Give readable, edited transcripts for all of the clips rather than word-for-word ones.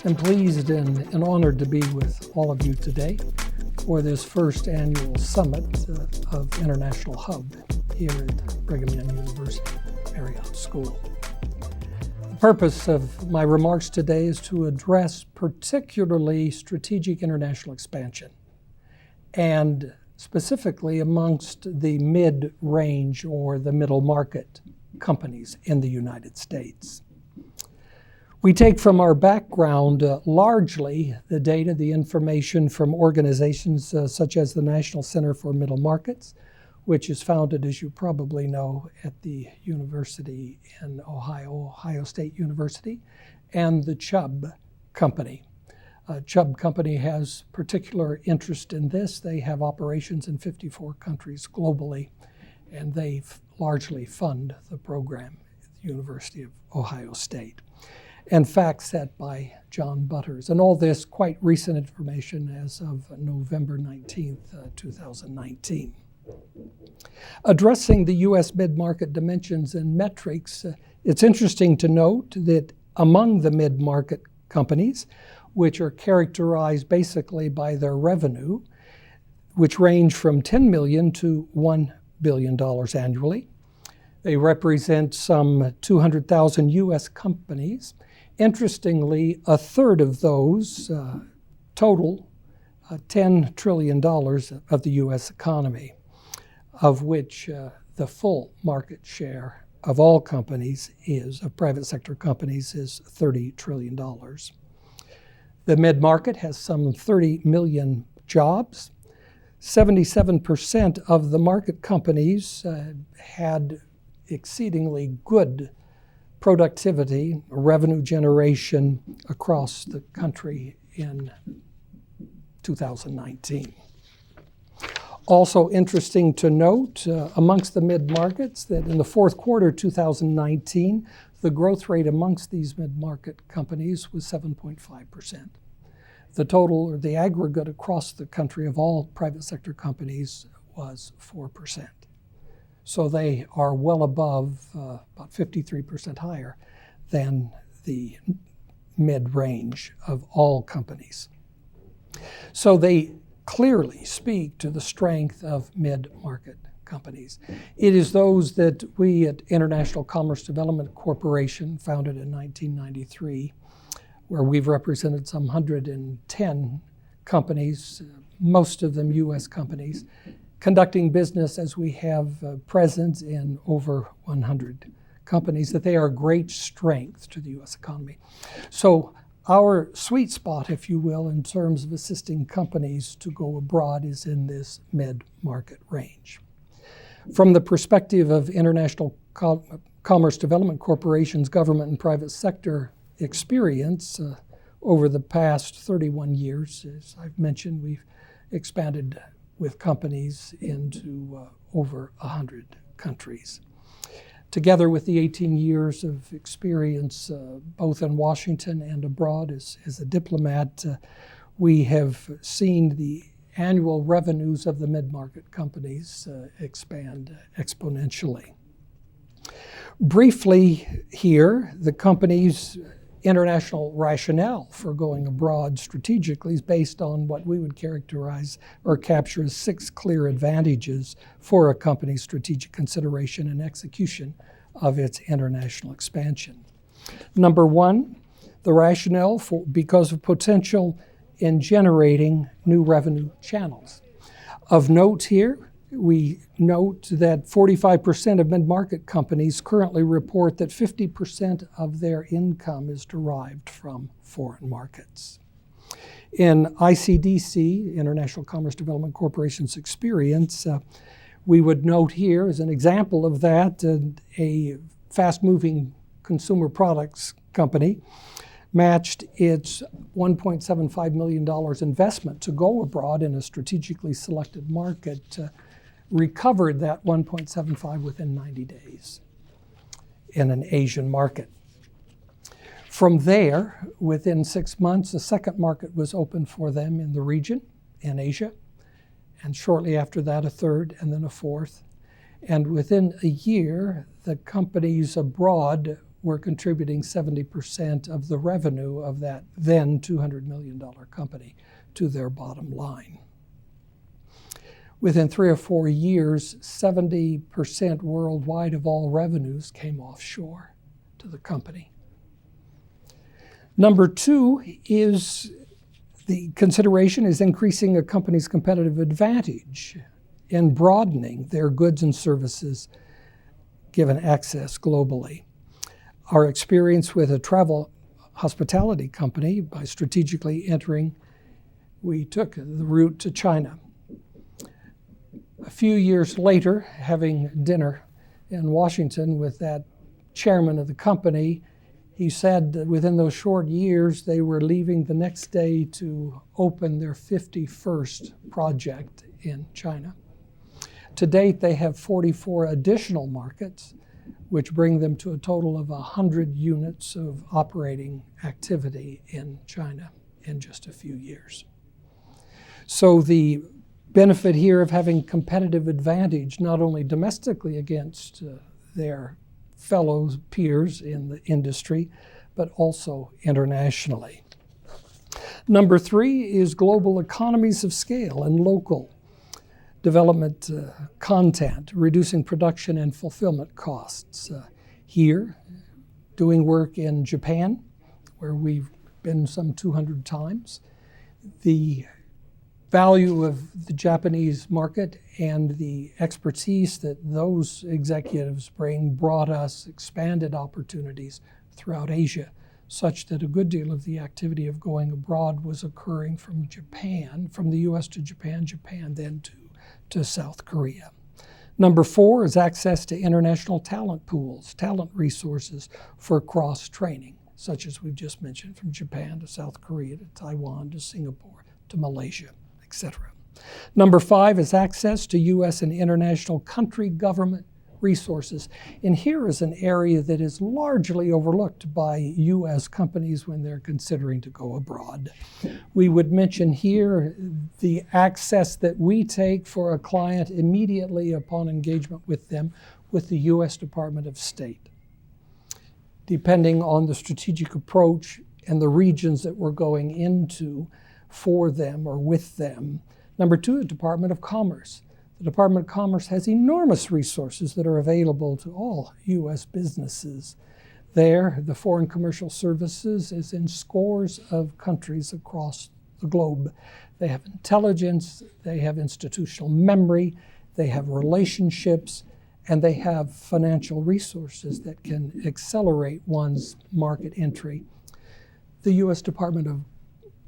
I'm pleased and honored to be with all of you today for this first annual summit of International Hub here at Brigham Young University Marriott School. The purpose of my remarks today is to address particularly strategic international expansion, and specifically amongst the mid-range or the middle market companies in the United States. We take from our background largely the data, the information from organizations such as the National Center for Middle Markets, which is founded, as you probably know, at the University in Ohio State University, and the Chubb Company. Chubb Company has particular interest in this. They have operations in 54 countries globally, and they largely fund the program at the University of Ohio State. And facts set by John Butters. And all this quite recent information as of November 19th, 2019. Addressing the U.S. mid-market dimensions and metrics, it's interesting to note that among the mid-market companies, which are characterized basically by their revenue, which range from $10 million to $1 billion annually, they represent some 200,000 U.S. companies. Interestingly, a third of those total $10 trillion of the U.S. economy, of which the full market share of all companies of private sector companies is $30 trillion. The mid-market has some 30 million jobs. 77% of the market companies had exceedingly good productivity, revenue generation across the country in 2019. Also interesting to note amongst the mid-markets that in the fourth quarter 2019, the growth rate amongst these mid-market companies was 7.5%. The total or the aggregate across the country of all private sector companies was 4%. So they are well above, about 53% higher than the mid-range of all companies. So they clearly speak to the strength of mid-market companies. It is those that we at International Commerce Development Corporation, founded in 1993, where we've represented some 110 companies, most of them U.S. companies, conducting business as we have presence in over 100 companies, that they are a great strength to the U.S. economy. So our sweet spot, if you will, in terms of assisting companies to go abroad is in this mid-market range. From the perspective of International Commerce Development Corporation's government and private sector experience, over the past 31 years, as I've mentioned, we've expanded with companies into over 100 countries. Together with the 18 years of experience, both in Washington and abroad as a diplomat, we have seen the annual revenues of the mid-market companies expand exponentially. Briefly here, the company's international rationale for going abroad strategically is based on what we would characterize or capture as 6 clear advantages for a company's strategic consideration and execution of its international expansion. Number 1, the rationale because of potential in generating new revenue channels. Of note here, we note that 45% of mid-market companies currently report that 50% of their income is derived from foreign markets. In ICDC, International Commerce Development Corporation's experience, we would note here as an example of that, a fast-moving consumer products company matched its $1.75 million investment to go abroad in a strategically selected market, recovered that 1.75 within 90 days in an Asian market. From there, within 6 months, a second market was opened for them in the region, in Asia, and shortly after that, a third, and then a fourth. And within a year, the companies abroad were contributing 70% of the revenue of that then $200 million company to their bottom line. Within 3 or 4 years, 70% worldwide of all revenues came offshore to the company. Number 2 is the consideration is increasing a company's competitive advantage in broadening their goods and services given access globally. Our experience with a travel hospitality company by strategically entering, we took the route to China. A few years later, having dinner in Washington with that chairman of the company, he said that within those short years, they were leaving the next day to open their 51st project in China. To date, they have 44 additional markets, which bring them to a total of 100 units of operating activity in China in just a few years. So the benefit here of having competitive advantage, not only domestically against their fellow peers in the industry, but also internationally. Number 3 is global economies of scale and local development content, reducing production and fulfillment costs. Here, doing work in Japan, where we've been some 200 times. The value of the Japanese market and the expertise that those executives bring brought us expanded opportunities throughout Asia, such that a good deal of the activity of going abroad was occurring from Japan, from the US to Japan, Japan then to South Korea. Number 4 is access to international talent pools, talent resources for cross-training, such as we've just mentioned, from Japan to South Korea to Taiwan to Singapore to Malaysia, etc. Number 5 is access to U.S. and international country government resources. And here is an area that is largely overlooked by U.S. companies when they're considering to go abroad. We would mention here the access that we take for a client immediately upon engagement with them with the U.S. Department of State. Depending on the strategic approach and the regions that we're going into for them or with them. Number 2, the Department of Commerce. The Department of Commerce has enormous resources that are available to all U.S. businesses. There, the Foreign Commercial Services is in scores of countries across the globe. They have intelligence, they have institutional memory, they have relationships, and they have financial resources that can accelerate one's market entry. The U.S. Department of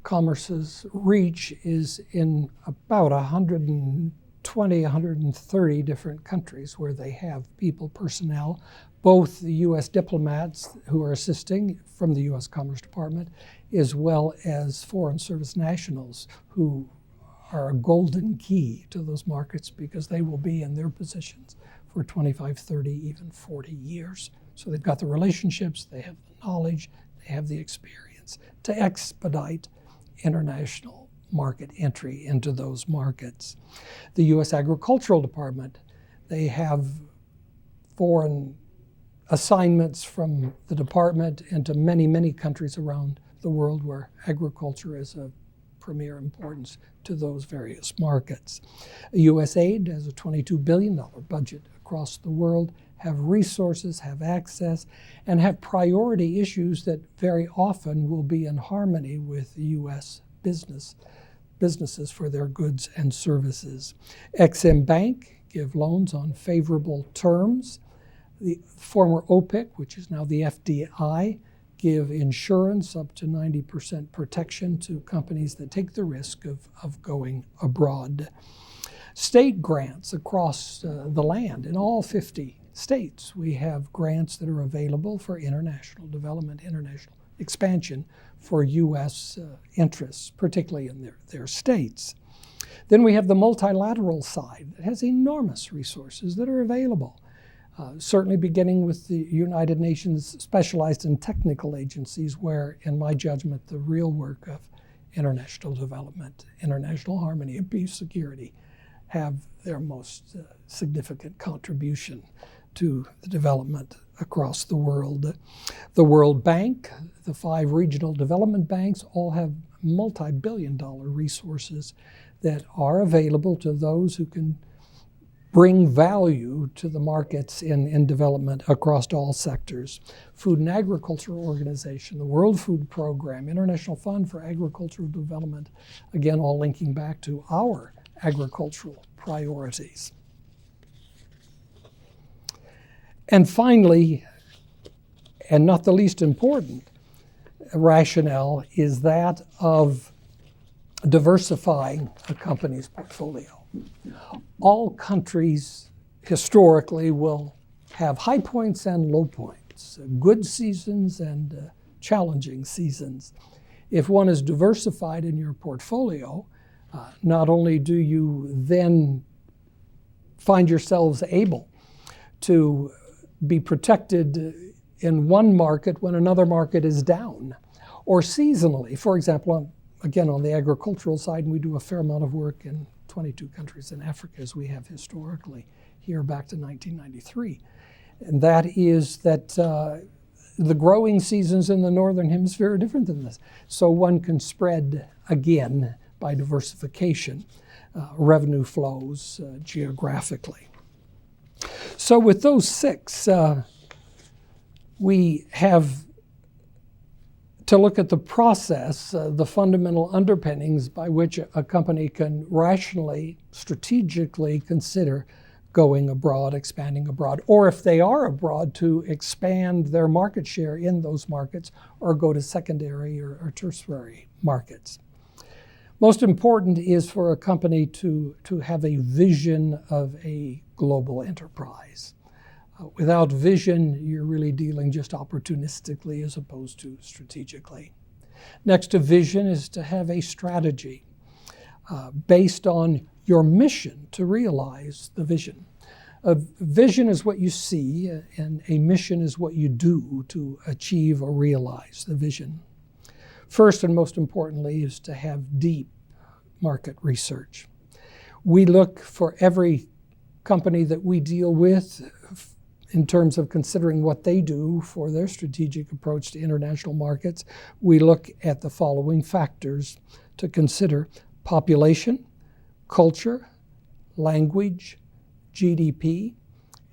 Commerce's reach is in about 120, 130 different countries where they have people, personnel, both the U.S. diplomats who are assisting from the U.S. Commerce Department, as well as Foreign Service nationals who are a golden key to those markets because they will be in their positions for 25, 30, even 40 years. So they've got the relationships, they have the knowledge, they have the experience to expedite international market entry into those markets. The U.S. Agricultural Department, they have foreign assignments from the department into many, many countries around the world where agriculture is of premier importance to those various markets. USAID has a $22 billion budget across the world, have resources, have access, and have priority issues that very often will be in harmony with the U.S. businesses for their goods and services. Ex-Im Bank give loans on favorable terms. The former OPIC, which is now the FDI, give insurance up to 90% protection to companies that take the risk of going abroad. State grants across the land in all 50 states. We have grants that are available for international development, international expansion for U.S. interests, particularly in their states. Then we have the multilateral side that has enormous resources that are available, certainly beginning with the United Nations specialized and technical agencies where, in my judgment, the real work of international development, international harmony, and peace security have their most significant contribution to the development across the world. The World Bank, the 5 regional development banks, all have multi-billion-dollar resources that are available to those who can bring value to the markets in development across all sectors. Food and Agriculture Organization, the World Food Program, International Fund for Agricultural Development, again, all linking back to our agricultural priorities. And finally, and not the least important, rationale is that of diversifying a company's portfolio. All countries historically will have high points and low points, good seasons and challenging seasons. If one is diversified in your portfolio, not only do you then find yourselves able to be protected in one market when another market is down, or seasonally. For example, again, on the agricultural side, we do a fair amount of work in 22 countries in Africa, as we have historically here back to 1993. And that is that the growing seasons in the Northern Hemisphere are different than this. So one can spread, again, by diversification, revenue flows geographically. So with those 6, we have to look at the process, the fundamental underpinnings by which a company can rationally, strategically consider going abroad, expanding abroad, or if they are abroad, to expand their market share in those markets or go to secondary or tertiary markets. Most important is for a company to have a vision of a global enterprise. Without vision, you're really dealing just opportunistically as opposed to strategically. Next to vision is to have a strategy based on your mission to realize the vision. A vision is what you see, and a mission is what you do to achieve or realize the vision. First and most importantly is to have deep market research. We look for every company that we deal with in terms of considering what they do for their strategic approach to international markets. We look at the following factors to consider: population, culture, language, GDP,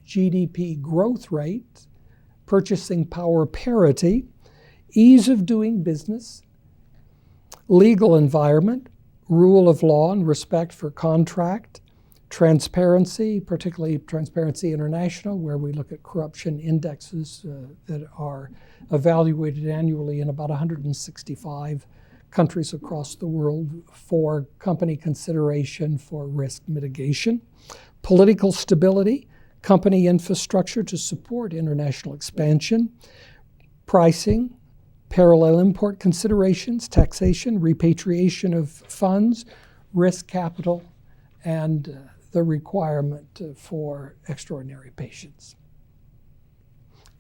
GDP growth rate, purchasing power parity, ease of doing business, legal environment, rule of law and respect for contract, transparency, particularly Transparency International, where we look at corruption indexes that are evaluated annually in about 165 countries across the world for company consideration for risk mitigation, political stability, company infrastructure to support international expansion, pricing, parallel import considerations, taxation, repatriation of funds, risk capital, and the requirement for extraordinary patience.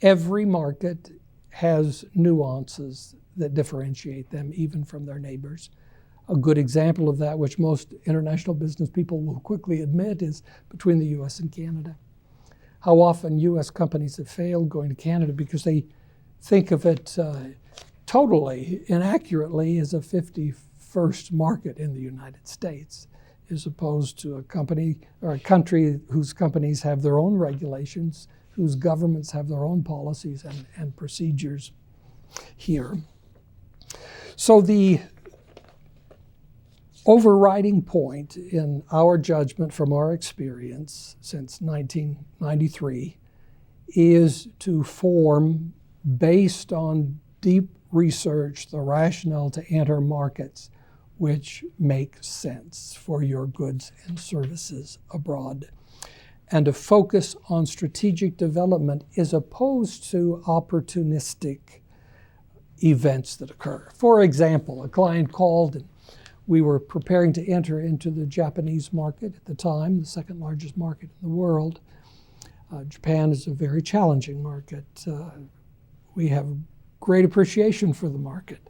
Every market has nuances that differentiate them even from their neighbors. A good example of that, which most international business people will quickly admit, is between the US and Canada. How often US companies have failed going to Canada because they think of it totally inaccurately as a 51st market in the United States, as opposed to a company or a country whose companies have their own regulations, whose governments have their own policies and procedures here. So the overriding point in our judgment from our experience since 1993 is to form, based on deep research, the rationale to enter markets which make sense for your goods and services abroad, and to focus on strategic development as opposed to opportunistic events that occur. For example, a client called and we were preparing to enter into the Japanese market at the time, the second largest market in the world. Japan is a very challenging market. We have great appreciation for the market.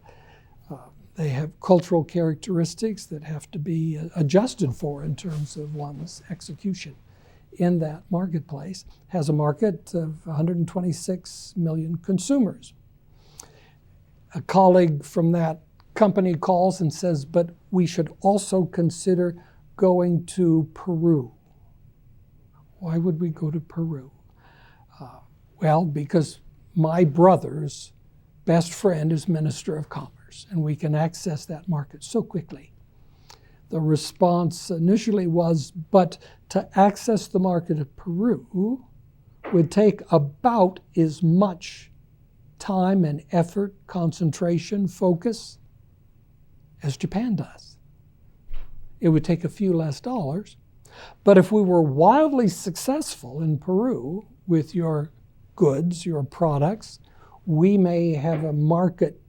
They have cultural characteristics that have to be adjusted for in terms of one's execution in that marketplace. Has a market of 126 million consumers. A colleague from that company calls and says, but we should also consider going to Peru. Why would we go to Peru? Well, because my brother's best friend is Minister of Commerce, and we can access that market so quickly. The response initially was, but to access the market of Peru would take about as much time and effort, concentration, focus as Japan does. It would take a few less dollars. But if we were wildly successful in Peru with your goods, your products, we may have a market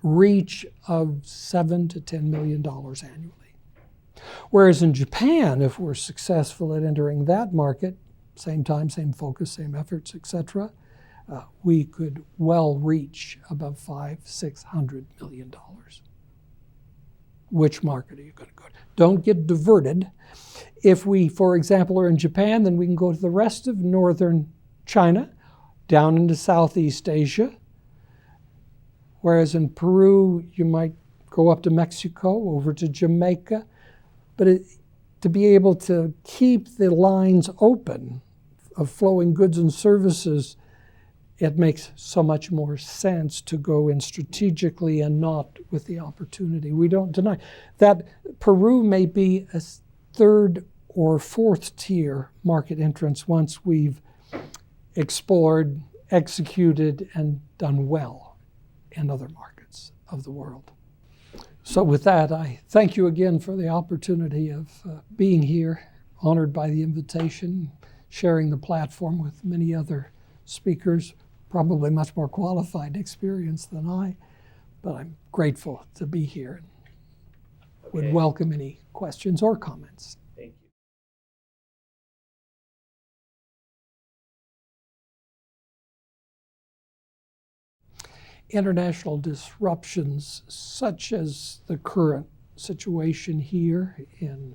reach of $7 to $10 million annually. Whereas in Japan, if we're successful at entering that market, same time, same focus, same efforts, etc., we could well reach above $500-600 million. Which market are you going to go to? Don't get diverted. If we, for example, are in Japan, then we can go to the rest of northern China, down into Southeast Asia. Whereas in Peru, you might go up to Mexico, over to Jamaica. But to be able to keep the lines open of flowing goods and services, it makes so much more sense to go in strategically and not with the opportunity. We don't deny that Peru may be a third or fourth tier market entrance once we've explored, executed, and done well in other markets of the world. So with that, I thank you again for the opportunity of being here, honored by the invitation, sharing the platform with many other speakers, probably much more qualified experience than I, but I'm grateful to be here and would welcome any questions or comments. Thank you. International disruptions such as the current situation here in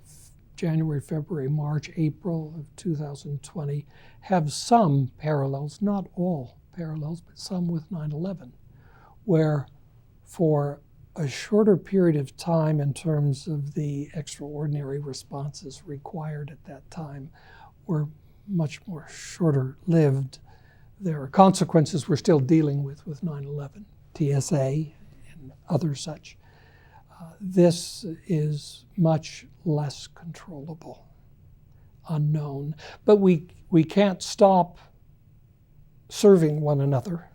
January, February, March, April of 2020 have some parallels, not all parallels, but some with 9/11, where for a shorter period of time in terms of the extraordinary responses required at that time were much more shorter lived. There are consequences we're still dealing with 9/11, TSA and other such. This is much less controllable, unknown. But we can't stop serving one another.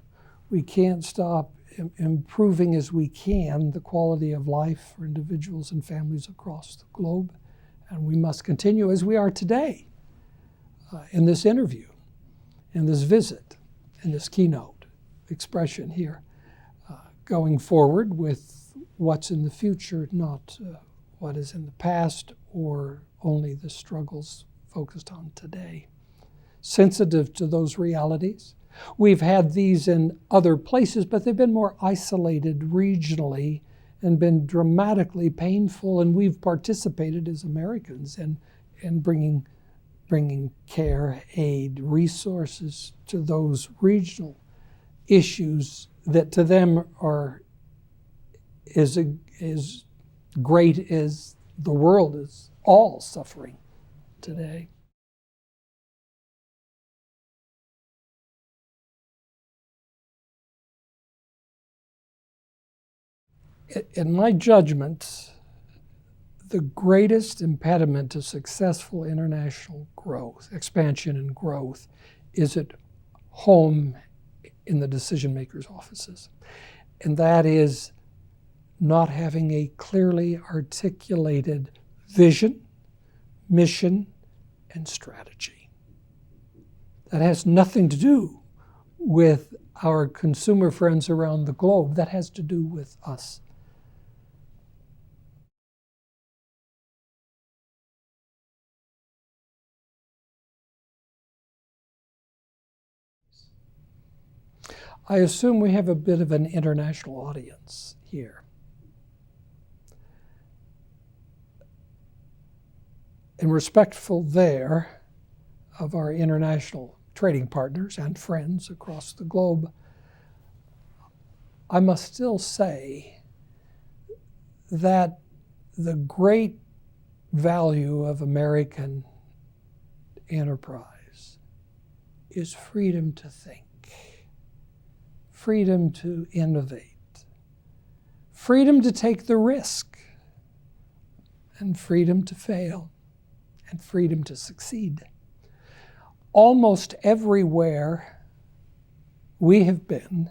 We can't stop improving as we can the quality of life for individuals and families across the globe. And we must continue as we are today in this interview, in this visit, in this keynote expression here, going forward with what's in the future, not what is in the past or only the struggles focused on today. Sensitive to those realities. We've had these in other places, but they've been more isolated regionally and been dramatically painful, and we've participated as Americans in bringing care, aid, resources to those regional issues that to them are as great as the world is all suffering today. In my judgment, the greatest impediment to successful international growth, expansion and growth, is at home in the decision makers' offices. And that is not having a clearly articulated vision, mission, and strategy. That has nothing to do with our consumer friends around the globe. That has to do with us. I assume we have a bit of an international audience here. And respectful there of our international trading partners and friends across the globe, I must still say that the great value of American enterprise is freedom to think, freedom to innovate, freedom to take the risk, and freedom to fail, and freedom to succeed. Almost everywhere we have been,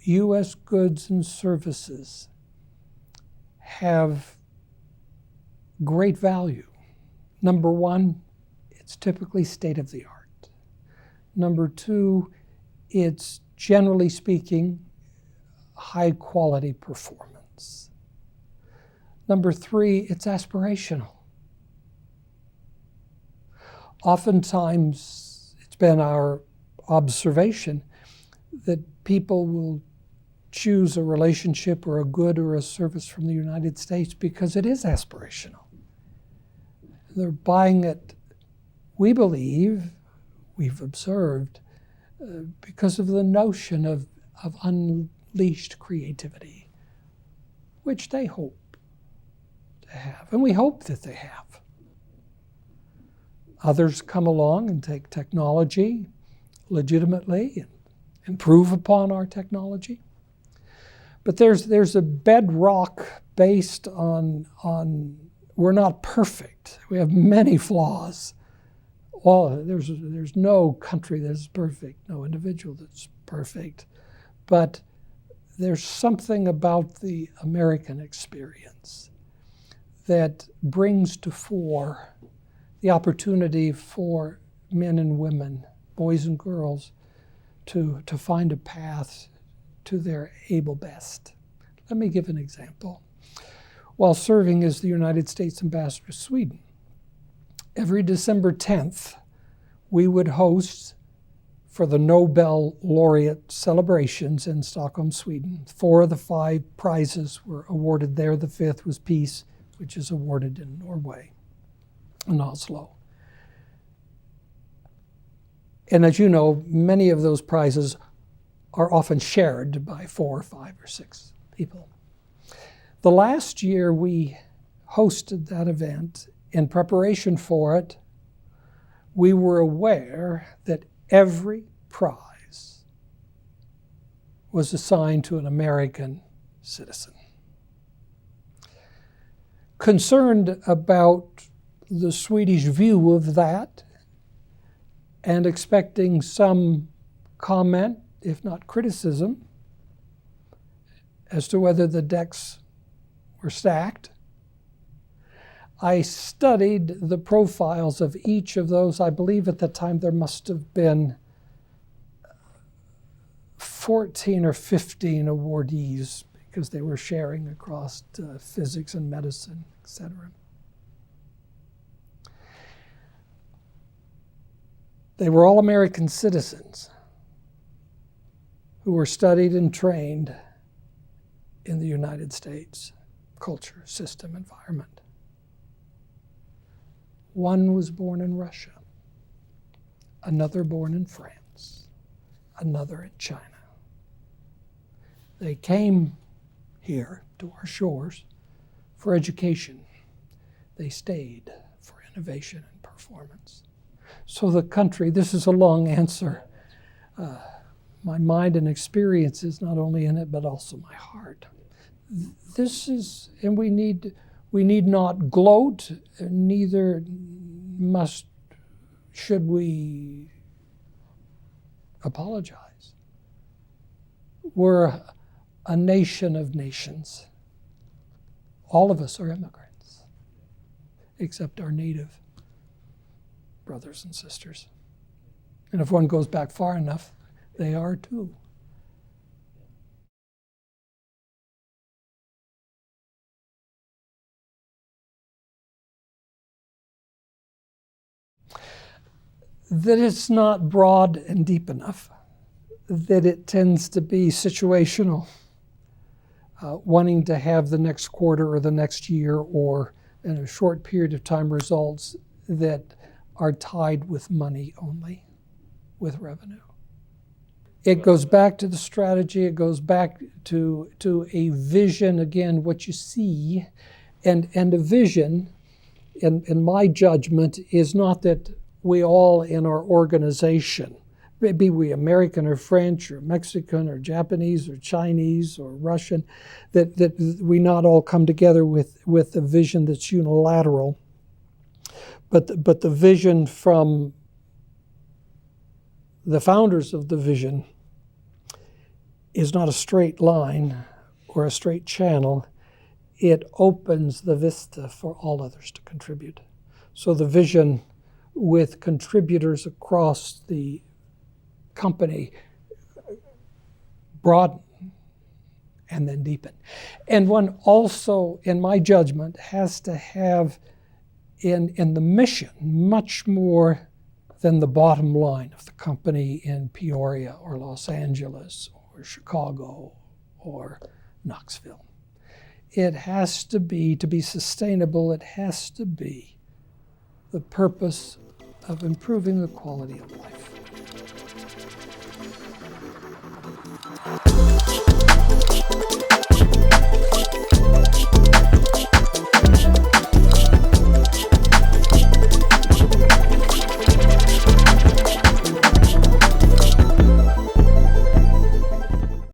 U.S. goods and services have great value. Number one, it's typically state-of-the-art. Number two, it's generally speaking high-quality performance. Number three, it's aspirational. Oftentimes, it's been our observation that people will choose a relationship or a good or a service from the United States because it is aspirational. They're buying it, we believe, we've observed, because of the notion of unleashed creativity, which they hope to have, and we hope that they have. Others come along and take technology legitimately and improve upon our technology. But there's a bedrock based on we're not perfect. We have many flaws. There's no country that's perfect, no individual that's perfect. But there's something about the American experience that brings to fore the opportunity for men and women, boys and girls, to find a path to their able best. Let me give an example. While serving as the United States Ambassador to Sweden, every December 10th, we would host for the Nobel laureate celebrations in Stockholm, Sweden. 4 of the 5 prizes were awarded there. The 5th was peace, which is awarded in Norway, in Oslo. And as you know, many of those prizes are often shared by 4 or 5 or 6 people. The last year we hosted that event, in preparation for it, we were aware that every prize was assigned to an American citizen. Concerned about the Swedish view of that, and expecting some comment, if not criticism, as to whether the decks were stacked, I studied the profiles of each of those. I believe at the time there must have been 14 or 15 awardees because they were sharing across physics and medicine, etc. They were all American citizens who were studied and trained in the United States culture, system, environment. One was born in Russia, another born in France, another in China. They came here to our shores for education. They stayed for innovation and performance. So the country, this is a long answer. My mind and experience is not only in it, but also my heart. This is, and we need not gloat, neither should we apologize. We're a nation of nations. All of us are immigrants, except our native brothers and sisters. And if one goes back far enough, They are too. That it's not broad and deep enough, that it tends to be situational, wanting to have the next quarter or the next year or in a short period of time results that are tied with money only, with revenue. It goes back to the strategy, it goes back to a vision, again, what you see, and a vision, in my judgment, is not that we all in our organization, be we American or French or Mexican or Japanese or Chinese or Russian, that we not all come together with a vision that's unilateral, but the vision from the founders of the vision is not a straight line or a straight channel. It opens the vista for all others to contribute. So the vision with contributors across the company broaden and then deepen. And one also, in my judgment, has to have in the mission much more than the bottom line of the company in Peoria or Los Angeles or Chicago or Knoxville. It has to be sustainable, it has to be the purpose of improving the quality of life.